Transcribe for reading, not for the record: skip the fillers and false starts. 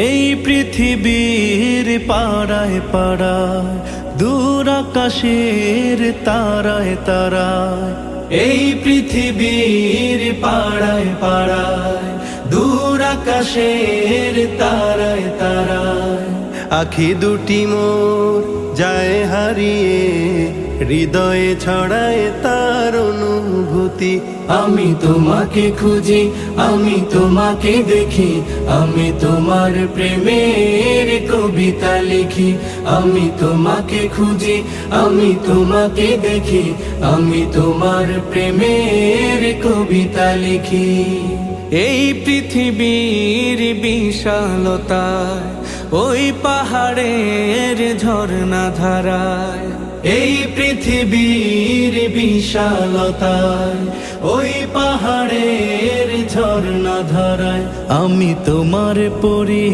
এই পৃথিবীর পাড়ায় পাড়ায়, দূর আকাশের তারায় তারায়। এই পৃথিবীর পাড়ায় পাড়ায়, দূর আকাশের তারায় তারায়। আখি দুটি মোর যায় হারিয়ে, হৃদয়ে ছড়ায় তার অনুভূতি। আমি তোমাকে খুঁজি, আমি তোমাকে দেখি, আমি তোমার প্রেমের কবিতা লিখি। আমি তোমাকে খুঁজি, আমি তোমাকে দেখি, আমি তোমার প্রেমের কবিতা লিখি। এই পৃথিবীর বিশালতায়, ওই পাহাড়ের ঝর্ণা ধারায়। এই পৃথিবীর বিশালতায়, ওই পাহাড়ের ঝর্ণা ধারায়। আমি তোমার পরি